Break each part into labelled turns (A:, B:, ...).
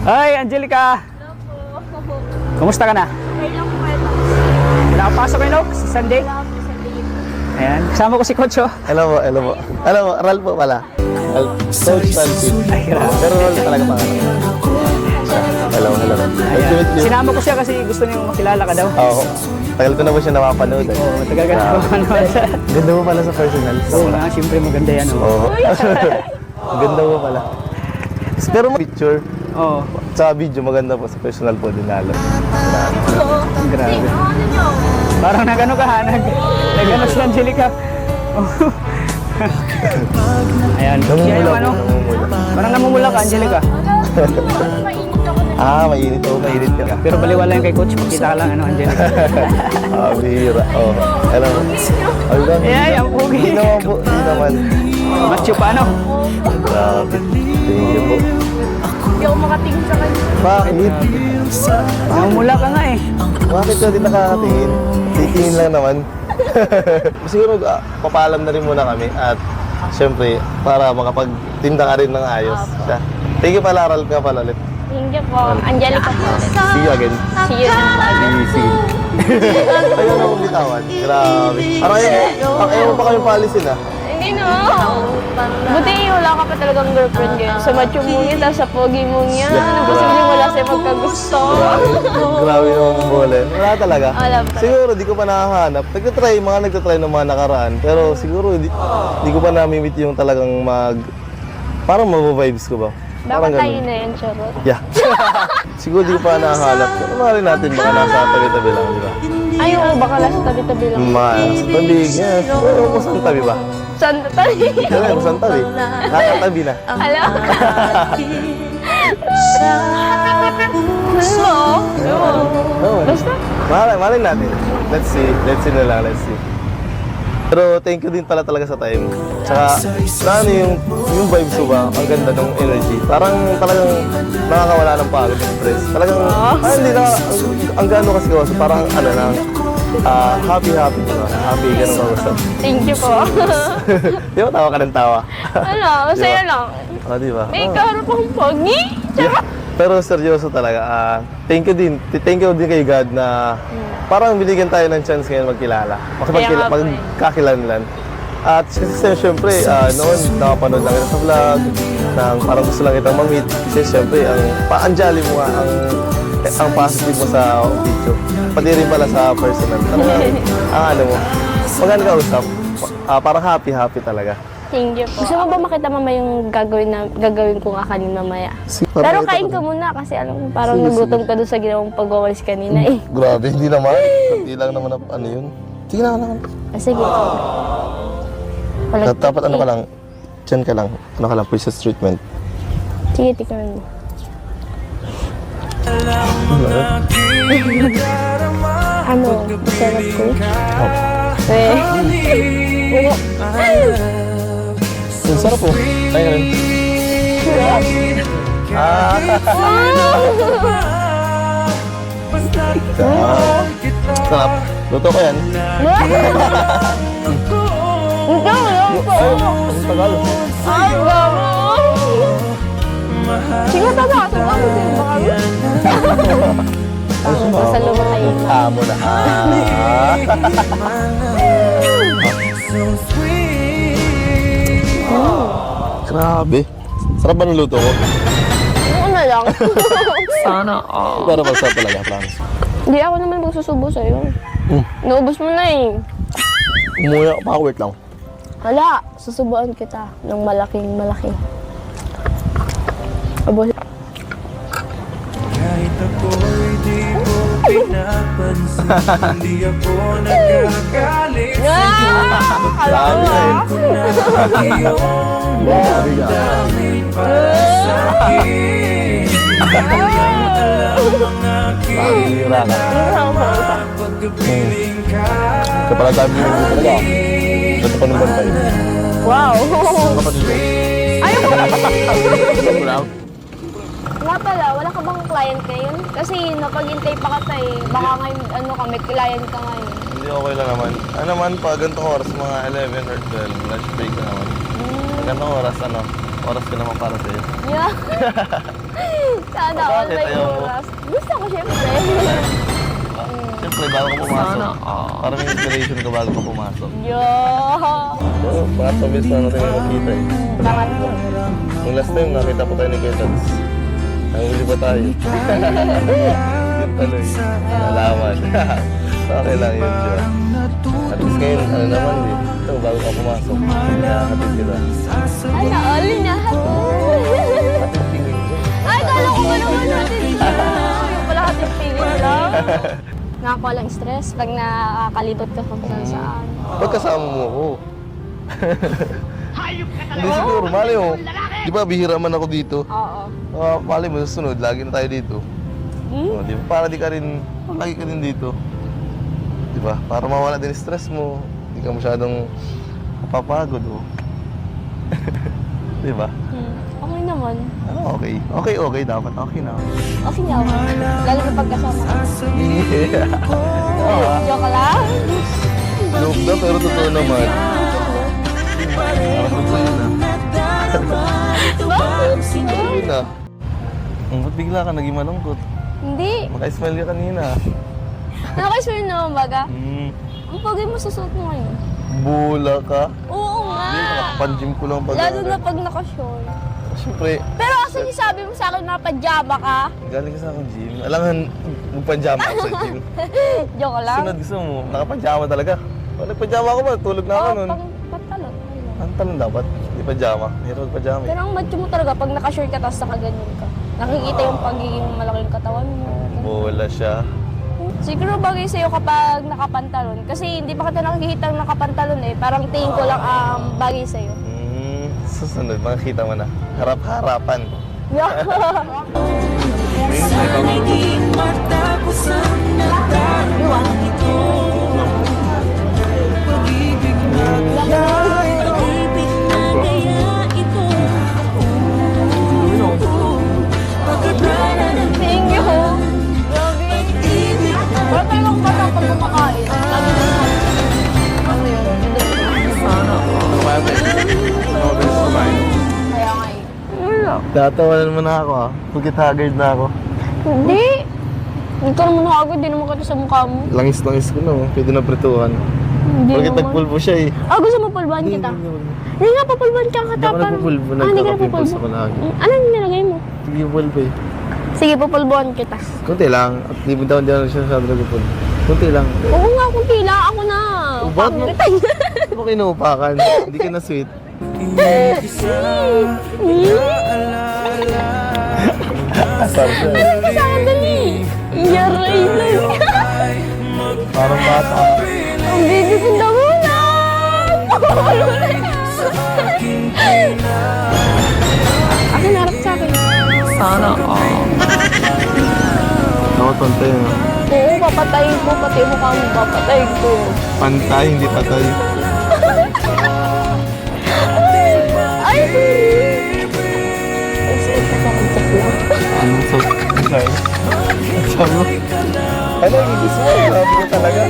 A: Hi, Angelica!
B: Hello po.
A: Kumusta ka na?
B: Okay lang po ito.
A: Nakapasok kayo, no? Sa Sunday?
B: Wala po sa date.
A: Ayan, kasama ko si Coach, oh.
C: Hello po, hello po. Hello po, Ral po pala. Coach Francis.
A: Ay, grabe.
C: Pero Ral talaga pa. Hello, hello. Nice to meet you.
A: Sinama ko siya kasi gusto niyo makilala ka daw.
C: Oo. Tagal ko na po siya napapanood.
A: Oo, matagal ka na naman sa...
C: Ganda mo pala sa personal.
A: Oo nga, siyempre maganda yan, oh.
C: Oo. Ganda mo pala. Pero picture,
A: Oo,
C: sa video maganda po, sa personal po din lalo.
A: grabe.
B: Ano nyo?
A: Parang nagano ka ha, nagano si Angelica. Oh. Ayan, siya yung ano, parang namumula ka, Angelica.
B: Mainit ako na.
C: Mainit ako, mainit ka.
A: Pero baliwala yung kay Coach, makita ka lang, ano, Angelica.
C: Bihira. Oh. Hello. Ay, lang.
A: Yeah, yung pugi.
C: Hindi naman po, hindi naman.
A: Macho pa, ano?
C: Grabe. Thank you po.
B: Hindi ako makatingin sa kanya.
C: Bakit?
A: Namumula ka nga eh.
C: Bakit ka din nakakatingin? Titingin lang naman. Siguro papalam na rin muna kami at syempre para makapagtinda ka rin ng ayos. Siya. Thank you pala, Ral nga pala ulit.
B: Thank you po. Angelica po.
C: See you again.
B: See you din po again.
C: See you. Ayun ako bitawan. Grabe. Parang ayaw mo pa kami paalisin ah.
B: Hindi no. Buti wala ka pa talagang girlfriend ngayon. Sa macho mo niya, tapos sa pogi mo niya. Posible wala sa'yo magkagusto.
C: Grabe naman bole. Wala talaga.
B: Wala pa.
C: Siguro di ko pa nakahanap. Nagtatry ng mga nakaraan. Pero siguro di ko pa namimit yung talagang parang mababibes ko ba? Parang
B: Dapat tayo
C: ganun.
B: na yan, charot.
C: Yeah. Siguro di ko pa nakahanap. Pero mali natin baka nasa tabi-tabi lang, di ba?
B: Ay, oo, baka nasa tabi-tabi lang.
C: Mas tabi, yes. Pero kung saan tabi ba?
B: Saan na tayo?
C: Kaya kung saan tabi? Nakatabi na.
B: Hello? Hello?
C: Oo.
B: Basta?
C: Malay natin. Let's see na lang, let's see. Pero thank you din pala talaga sa time. Tsaka, yung vibes ko ba, ang ganda ng energy. Parang talagang nakakawala ng pagod ng stress. Talagang, hindi na, ang gano kasi ko, parang happy, happy, ganun ako gusto.
B: Thank you po.
C: Di ba, tawa ka ng tawa?
B: Ano, masaya lang.
C: Di ba?
B: May kaharap akong pogi.
C: Yeah. Pero seryoso talaga, thank you din kay God na parang binigyan tayo ng chance ngayon magkilala. Magkakilanlan. At kasi siyempre, noon nakapanood lang kita sa vlog, parang gusto lang kitang ma-meet. Kasi siyempre, ang jolly mo nga, ang positive mo sa video. Pati rin pala sa personal. Ano mo, maganda ka usap. Parang happy talaga.
B: Thank you po. Gusto mo ba makita mama yung gagawin ko nga kanina mamaya? Pero kain ka muna kasi alam mo, parang nagutom ka doon sa ginawang pagwawalis kanina eh.
C: Grabe, hindi naman. Hindi lang naman ano yun. Sige na.
B: Sige.
C: Dapat ano ka lang, dyan ka lang, princess treatment.
B: Sige, tika mo. Ano? Masarap ko? Oo.
C: Ang sarap po. Tayo rin. Sarap. Luto ko yan.
B: Ikaw lang po.
C: Ang tagal.
B: Ay, gamo. Sige, tatakas. Ano din ba kami? Basta lumatayin.
C: Amo na. Grabe. Sarap ba ng luto ko?
B: Ano na lang.
C: Pero masarap talaga, promise.
B: Hindi ako naman magsusubo sa'yo. Naubos mo na eh.
C: Umuya ako, wait lang.
B: Hala, susubuan kita ng malaking malaki. Abo.
D: Kahit ako'y di mo pinapansin, hindi ako nagagalit sa'yo. Pagkalaan ko na iyong damdamin para sa'kin. Kayang alam ang aking
C: Pahira ka.
D: pagkapiling ka.
C: Kapag sabi mo talaga, ganda pa ng bantay.
B: Wow!
C: Kapatid mo.
B: Ayaw mo!
C: Ano lang?
B: Nga pala, wala ka bang client ngayon? Kasi napag-intay pa ka tayo. Baka ngayon, may client ka ngayon.
C: Hindi, okay lang naman. Ano naman, pag ganitong oras, mga 11 or 12, lunch break na naman. Pag ganitong oras, oras ko naman para sa'yo.
B: Yeah. Sana all
C: Bakit?
B: may
C: Ayaw mo?
B: oras. Gusto ko syempre.
C: Siyempre, bago ka pumasok. Para may inspiration ka bago ka pumasok.
B: Yeah.
C: Pero, baka pabilis na natin yung makita eh.
B: Tangat mo.
C: Yung last time, nakita pa tayo ni Kuya Tads. Nanguli pa tayo. Yun tuloy. Nalaman. Okay lang yun, Diyo. At least ngayon, ano naman eh. Ito, bago ka pumasok. Nakakatid kita.
B: Sana all na.
C: Hatid tingin ko.
B: Ay, kala ko ba naman natin siya? Yung pala ating pingin lang. Nakakuha lang stress pag nakakalibot ka kung saan saan.
C: Ba't kasama mo ako? Hindi siguro, mali mo. Di ba, bihira man ako dito.
B: Oo.
C: Mali mo, sa sunod, lagi na tayo dito. Oh, di ba? Para di ka rin, lagi ka din dito. Di ba? Para mawala din yung stress mo. Di ka masyadong mapapagod, oh. Di ba?
B: Okay naman.
C: Ano, okay. Okay, dapat. Okay na.
B: Okay na ako. Lalo na pagkasama ka.
C: Yeah.
B: Joke lang.
C: Joke na, pero totoo naman. Parang totoo yun, ah.
B: Bakit?
C: Totoo yun, ah. Ba't bigla ka naging malungkot?
B: Hindi.
C: Maka-smile ka kanina.
B: Nakaka-sure naman baga.
C: Hmm.
B: Ang pagay mo susuot mo ngayon.
C: Bula ka.
B: Oo nga.
C: Pan-gym ko lang pag
B: Lalo na pag naka-short.
C: Siyempre,
B: Pero asan yung sabi mo sa akin na pajama ka?
C: galing ka sa akong gym. Alangan, magpajama ako sa gym.
B: Joke lang.
C: Sunod gusto mo, nakapajama talaga. Pag nagpajama ako ba, tulog na ako nun.
B: pang pantalon.
C: Ang talon dapat, hindi pajama. Hirap magpajama eh.
B: Pero ang macho mo talaga pag naka-short ka tapos nakaganyan ka. Nakikita yung pagiging malaking katawan mo.
C: Bola siya.
B: Siguro bagay sa'yo kapag nakapantalon. Kasi hindi pa kita nakikita ng nakapantalon eh. Parang tingin ko lang bagay sa'yo.
C: Susunod, makikita mo na. Harap-harapan.
D: Sana'y di matapos ang nadarama ito. Pag-ibig na kaya, pag-ibig na kaya ito. Pagkatala ng
B: Thank you. Grabe. Pero talagang bata pag kumakain. Lagi mo na. Ano yun? Kaya nga eh. Wala.
C: Tatawanan mo na ako ah. Pagkit haggard na ako.
B: Hindi. Hindi ka naman nakagod. Hindi naman kita sa mukha mo.
C: Langis-langis ko na oh. Pwede na prituhan.
B: Hindi
C: Pagkit
B: naman.
C: nagpulbo siya eh.
B: Gusto mo pulbuhan kita? Hindi nga, papulbuhan ka
C: Hindi ako
B: katapang.
C: nagpupulbo.
B: Hindi ka
C: Nagkakapimples
B: napupulbo.
C: ako lagi.
B: Ano yung nilagay mo?
C: Sige, pulbo eh.
B: Sige, papulbuhan kita.
C: Kunti lang. At di mo daw hindi ako siya masyado nagpupulbo. Kunti lang.
B: Oo nga, kung tila ako na.
C: Ba't mo?
B: Pangritan.
C: Hindi mo kinuupakan. Hindi ka na sweet. Asar siya.
B: Sa akin, dali. Yaray lang.
C: Parang bata.
B: Ang baby ko na muna. Akin, harap sa akin.
C: Ako pantay no?
B: Oo, papatayin ko. Pati mukha mo, papatayin ko.
C: Pantay, hindi patay.
B: Ay, sorry. Excited ka sa check lang.
C: Anong so? Sorry. Sabi mo? Ano yung ibig mo? Sabi ko talaga.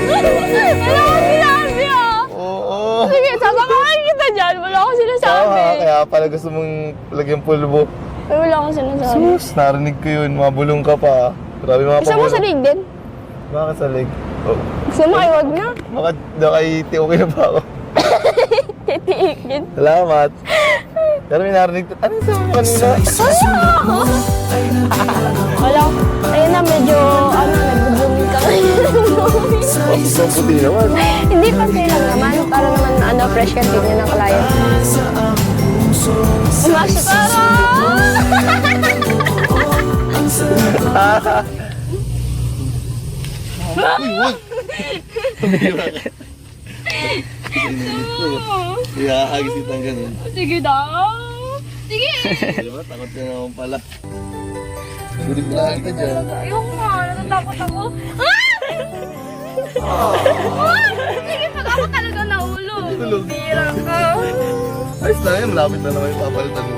B: Wala akong sinabi ah.
C: Oo.
B: Sige, sasakain kita dyan. Wala akong sinasabi.
C: Kaya pala gusto mong lagyan pulbo.
B: Ay, wala akong sinasabi.
C: Sus, narinig ko yun. Mabulong ka pa. Grabe mga
B: Gusto mo sa rig din?
C: Bakit sa leg? Oh.
B: Gusto mo, ay wag na.
C: Bakit daw kay okay na ba ako?
B: Titiikin.
C: Salamat. Pero may narinig. Ano yung sabi mo kanina?
B: Wala. Ayun na, medyo, nag-blooming ka ngayon.
C: Ang puti naman.
B: Hindi pa lang naman. Para naman, fresh ka tingnan ng client. Mascara!
C: Ihahagis kitang ganun.
B: Sige daw. Sige.
C: Diba? Takot ka naman pala. Sulit mo lang kita dyan.
B: Ayoko nga. Natatakot ako. Sige, pag ako talaga nahulog.
C: Nahulog.
B: Bira ka.
C: Ayos na yun, malapit na naman yung papalitan mo.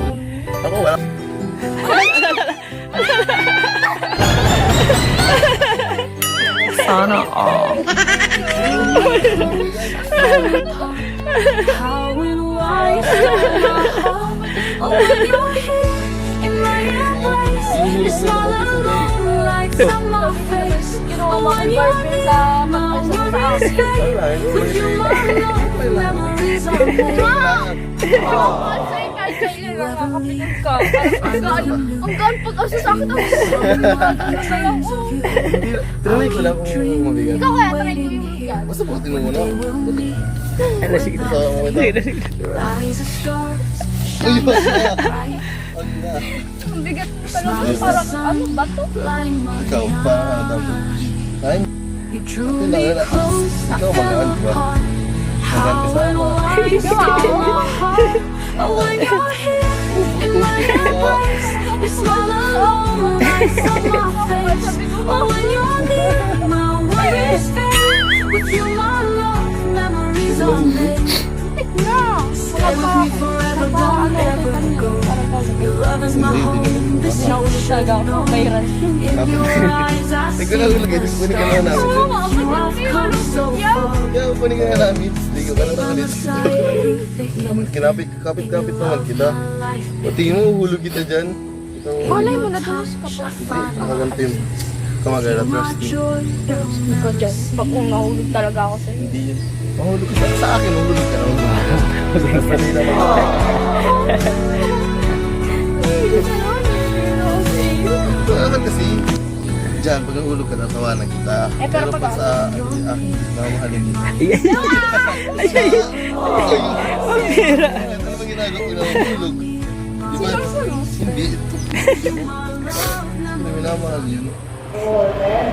C: Ako wala.
D: Sana all. How and why eyes, oh, when you're here in my embrace, you smile alone like on my face. Oh, when you're near my worries fade, with you my love memories are made.
B: Ang gaan pag-asa sa akin.
C: Trinay ko lang kung mabigat.
B: Ikaw kaya, try ko yung gaan.
C: Basta buti mo muna.
A: Ano, sige.
D: Eyes of stars,
C: Uy, basta.
B: Ang bigat mo talaga. Parang ano, bato?
D: flying my
C: Ikaw pa. Ay,
D: You drew me close, I
C: ikaw
D: fell
C: magaan ba?
D: apart.
C: Magaan ka
D: How
C: sa
D: and why oh, when you're here in my embrace, you smile alone like on my face. Oh, when you're near, my worries fade. With you, my love memories are made. Stay with me forever, don't ever go. Your love is my home, this is the know. In your eyes, I see
C: ikaw na ulagay. Kunin ka na namin.
D: I've come so far.
C: Kaya kunin ka na namin. Ligo ka na nakalit. Kapit-kapit naman kita. O tingin mo, uhulog kita dyan.
B: Malay mo na dulos ka pa.
C: Nakaganto yung kamagay na trust.
B: Ikaw dyan. Pag kung nahulog talaga ako sa'yo.
C: Hindi yun. Mahulog ka sa akin, mahulog ka. Sanay naman. Bakit kasi? Diyan, pag nahulog ka, tatawanan kita. Pero pag sa akin, mamahalin kita. Ano ba ginagawa ko na mahulog? Di ba? Hindi. Hindi minamahal yun.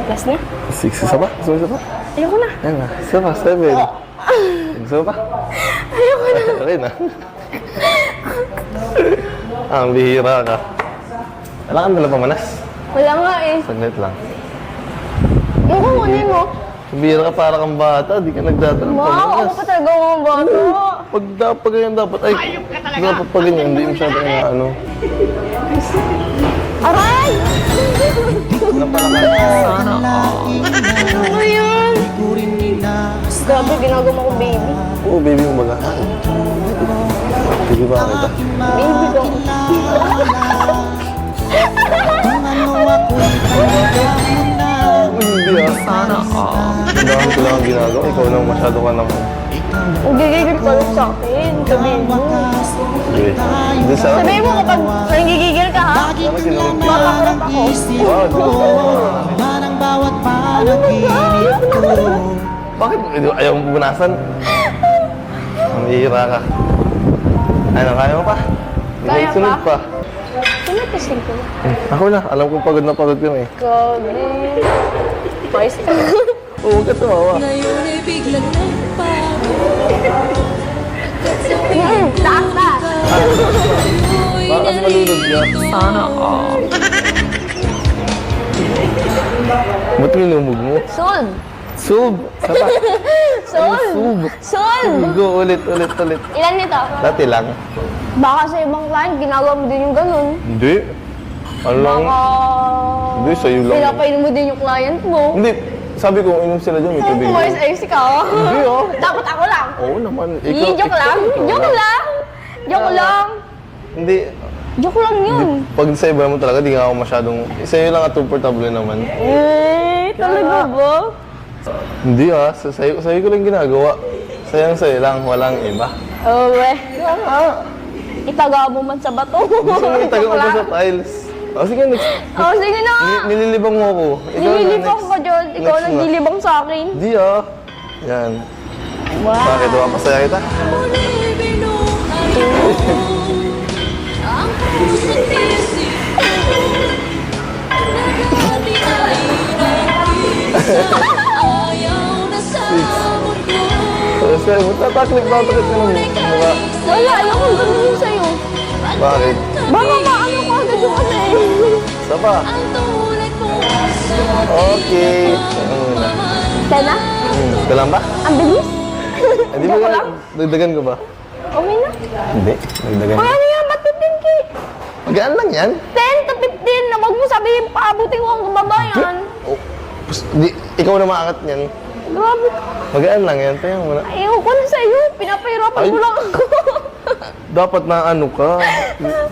B: Last na?
C: 6, isa pa? Isa pa?
B: Ayoko na.
C: Ayan na. Isa pa, 7. Isa pa?
B: Ayoko na.
C: Okay na. Ang bihira ka. Wala kang dala pamanas.
B: Wala nga eh.
C: Saglit lang.
B: Yung kukunin mo.
C: Bihira ka para kang bata, di ka nagdadala ng
B: Wow, ako
C: pamanas.
B: pa talaga mga bato.
C: Pag ganyan dapat, ay, dapat pag ganyan, hindi masyado na ano.
B: Aray!
C: Ano pala ka?
B: Ano yan? Grabe, ginagawa ko baby.
C: Oo, baby mo baga. Baby ba kita?
B: Baby ko.
C: Hindi ah. Sana Ang dami ko lang ang ginagawa, ikaw nang masyado ka naman.
B: Ang gigigil ka lang sa akin. Sabihin mo.
C: Sige. Hindi sa akin.
B: Sabihin mo kapag nanggigigil ka ha?
C: Sana sinunod.
B: Mapakurap ako.
E: Parang bawat panaginip ko.
C: Bakit ayaw mo punasan? Ang hihira ka. Ano, kaya mo pa?
B: Kaya pa?
C: Sunod pa.
B: Sino testing ko?
C: Ako na, alam kong pagod na pagod ka na eh.
B: Grabe. Price.
C: Oo, huwag ka tumawa.
D: Ngayon ay biglang nagbago.
B: Taas, taas.
C: Baka kasi malunod ka.
E: Sana all.
C: Ba't minumog mo?
B: Sun.
C: Sub! Sapa?
B: Sun.
C: Sub!
B: Sun.
C: Go, ulit.
B: Ilan nito?
C: Dati lang.
B: Baka sa ibang client, ginagawa mo din yung ganun.
C: Hindi. Ano lang?
B: Baka...
C: Hindi, sa'yo lang.
B: Pinapainom mo din yung client mo.
C: Hindi. Sabi ko, inom sila dyan, may tubig.
B: Umayos ayos ka.
C: Hindi oh.
B: Dapat ako lang.
C: Oo naman.
B: Joke lang. Joke lang. Joke lang.
C: Hindi.
B: Joke lang yun.
C: Pag sa iba mo talaga, di nga ako masyadong... Sa'yo lang at komportable naman.
B: Talaga ba?
C: Hindi ah. Sa'yo ko lang ginagawa. Sa'yo lang, walang iba.
B: Oo, itaga mo man sa bato.
C: Gusto mo itaga ko pa sa tiles. O sige, next.
B: Oh, sige na.
C: Nililibang mo ako. Ikaw na,
B: Nililibang
C: next.
B: ka dyan. Ikaw
C: Next na.
B: naglilibang sa akin.
C: Hindi ah. Yan.
B: Wow.
C: Bakit? Masaya kita?
D: Muli binuhay ko ang puso't isip ko. Nagkatinainag-isa, ayaw na sa mundo.
C: Sa'yo, tataklik ka ng mukha.
B: Wala, alam ko ganun sa'yo.
C: Bakit?
B: Baka maano ka agad yung ano eh.
C: Isa pa.
D: Ang tulad mo sa
C: Okay. Ano muna?
B: Sana?
C: Ito lang ba?
B: Ang bilis.
C: Hindi ba
B: Joke
C: nga,
B: lang.
C: dagdagan ko ba?
B: Okay na.
C: Hindi, dagdagan ko.
B: Kaya ano yan? Ba't 15K?
C: Magaan lang yan.
B: 10 to 15 na wag mo sabihin paabutin ko ang kababayan.
C: Oh, ikaw na maangat niyan.
B: Grabe ka.
C: Magaan lang yan. Tayo muna.
B: Ayaw ko na sa'yo. Pinapahirapan
C: Ay.
B: mo lang ako.
C: Dapat na ano ka.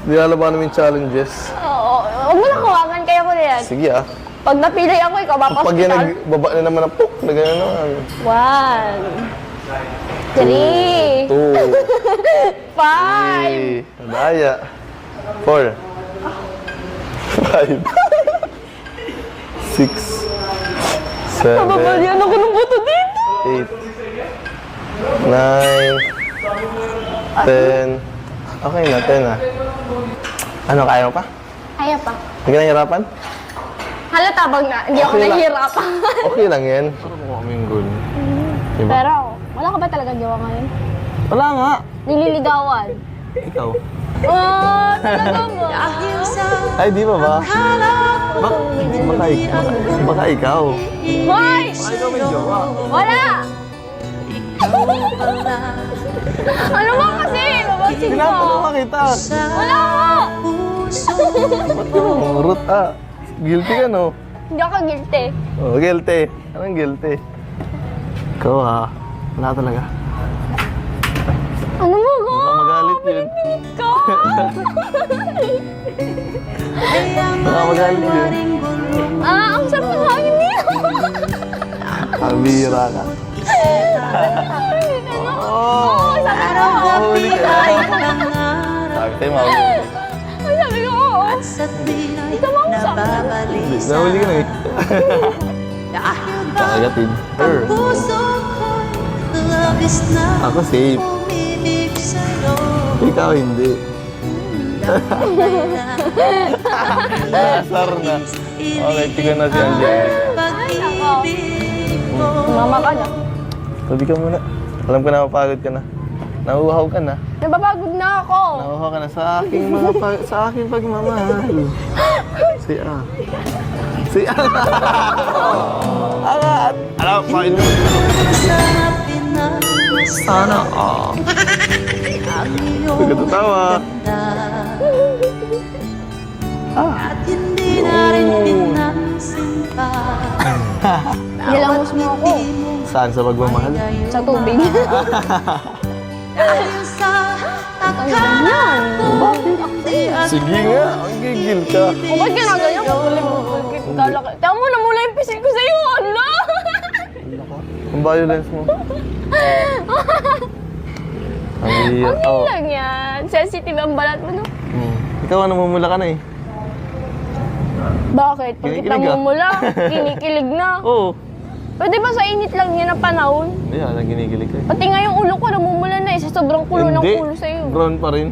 C: Nilalaban namin challenges.
B: Oo, huwag mo na kuwangan kaya ko na yan.
C: Sige ah.
B: Pag napilay ako, ikaw
C: Pag yan
B: mapaspital.
C: nagbaba na naman ang puk, na gano'n naman.
B: 1, 3,
C: 2,
B: 5.
C: 3, daya. 4, 5, 6, 7,
B: Mababalian ako ng buto dito.
C: 8, 9, 10. Okay na, 10 na. Ano, kaya mo pa?
B: Kaya pa.
C: Hindi ka nahihirapan?
B: Halata bang na, hindi ako
C: Okay lang.
B: nahihirapan.
C: Okay lang yan. Sarap mo kaming goal. Diba?
B: Pero, wala ka ba talaga jowa ngayon?
C: Wala nga.
B: Nililigawan.
C: Ikaw.
B: Oh, talaga ba?
C: Ay, di ba ba? Baka ikaw.
B: Hoy!
C: Baka ikaw may jowa.
B: Wala! Ano ba kasi? Babagsin
C: Tinatanong
B: mo.
C: kita.
B: Wala nga!
C: Ba't ka mamurot ah? Guilty ka no?
B: Hindi ako guilty.
C: Oh, guilty. Anong guilty? Ikaw ha. Wala talaga.
B: Ano mo ko?
C: Baka magalit yun.
B: Ka?
C: Baka magalit yun.
B: Ang sarap ng hangin niya.
C: Kabira ka. Oo. Mahuli ka na. Sabi tayo mahuli.
B: Ay, sabi ko, oo. Ito mo ako sa akin.
C: Nahuli ka na eh. Kakagatid. Sure. Ako safe. Ikaw hindi. Asar na. Okay, tingnan na si Angelica.
B: Mama ka na.
C: Tabi ka muna. Alam ko na mapagod ka na. Nauuhaw ka na.
B: Nababagod na ako.
C: Nauuhaw ka na sa aking sa aking pagmamahal. Si A. Si A. Angat. Alam, pakin mo. Sana all. Huwag ka tatawa.
B: Nilangos mo ako.
C: Saan sa pagmamahal?
B: Sa tubig. Ang ganyan.
C: Sige nga, ang gigil ka.
B: O ba't ginaganyan ko? Tama mo na mula yung pisil ko sa'yo. Ano?
C: Ang violence mo. Ang hirap.
B: Ang lang yan. Sensitive ang balat mo, no?
C: Ikaw, namumula ka na eh.
B: Bakit? Pag kita
C: Kinikilig ka?
B: mumula, kinikilig na.
C: Oo.
B: Pwede ba sa init lang yan na panahon?
C: Hindi, ginigilig ka eh.
B: Pati nga yung ulo ko namumula na eh. Sa sobrang kulo ng
C: Hindi.
B: ulo sa'yo.
C: Brown pa rin.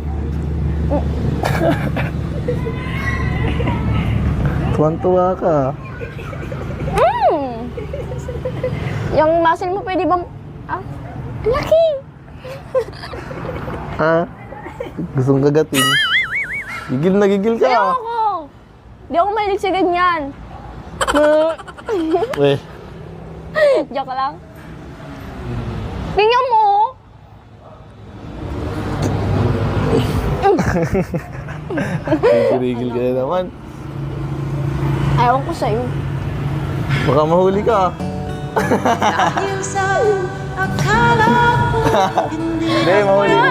C: Tuwan-tuwa ka.
B: Yung muscle mo pwede bang... Ah, laki!
C: Ha? Gustong kagatin. Gigil na gigil ka.
B: Ayaw ako! Di ako mahilig sa ganyan.
C: Weh.
B: Joke lang. Tingnan mo!
C: Gigil ka na naman.
B: Ayaw ko sa'yo.
C: Baka mahuli ka. Hindi, mahuli ka.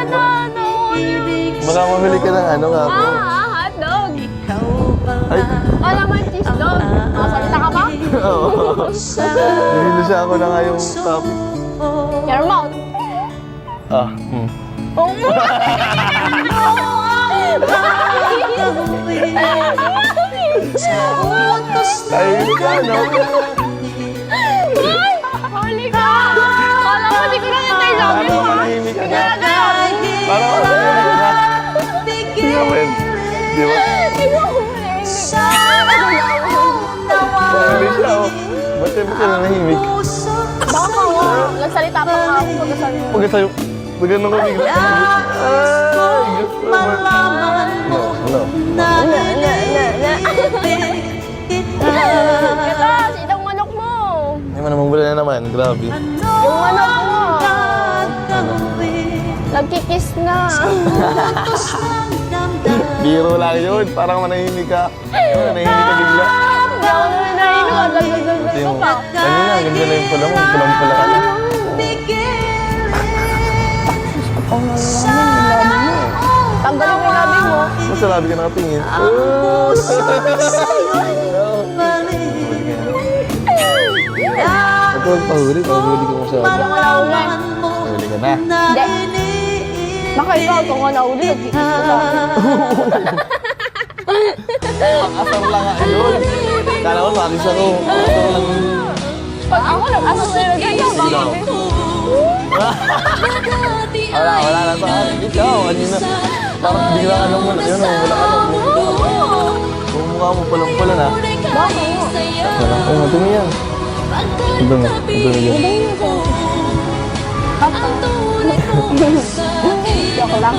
C: Baka mahuli ka ng ano nga po.
B: Hotdog!
C: Ay,
B: Wala man cheese dog. Masalita ka ba?
C: oo. Nahilo siya ako na nga yung topic.
B: Your mouth.
C: Ah,
B: Oo.
C: Ay, ka, no?
B: Huli ka! Kala mo, di ko na nantay sabi mo.
C: Parang manahimik ka na.
B: Ginagawa.
C: Parang manahimik ka na. Sige, men. Di ba? Mahuli siya, oh. Ba't tayo ka nanahimik?
B: Baka nga, nagsalita pa nga ako pagkasabi mo.
C: Pagka sa'yo, ganun ka bigla. Ay, gusto naman. No.
B: Ito, itong manok mo.
C: Ay, manamambula na naman. Grabe.
B: Yung manok mo. Nagkikiss na.
C: Biro lang yun. Parang manahimik ka. Manahimik ka bigla.
B: Hindi ako naman nahihilo.
C: Ito yung, kanina, ganda na yung pula mo. Pulang-pula ka na.
B: Ang nalaman, nilaman mo. Tanggalin mo yung labi mo.
C: Basta labi ka nakatingin. Ito magpahuli ko masyado.
B: Parang wala uli.
C: Huli ka na.
B: Hindi. Baka ikaw, kung ako nauli, nagkikis ko sa akin.
C: Asar lang nga yun. Kala ko maris ako. Asar lang yun.
B: Pag ako nag-asas na yung ganyan, bakit?
C: Wala na sa akin. Ikaw, kanina. Parang bigla ka nung mula. Yun, wala ka nung kung mukha mo palang-pala na.
B: Bakit mo?
C: Wala. Ay, madumi yan. Madumi. Madumi yan.
B: Joke lang.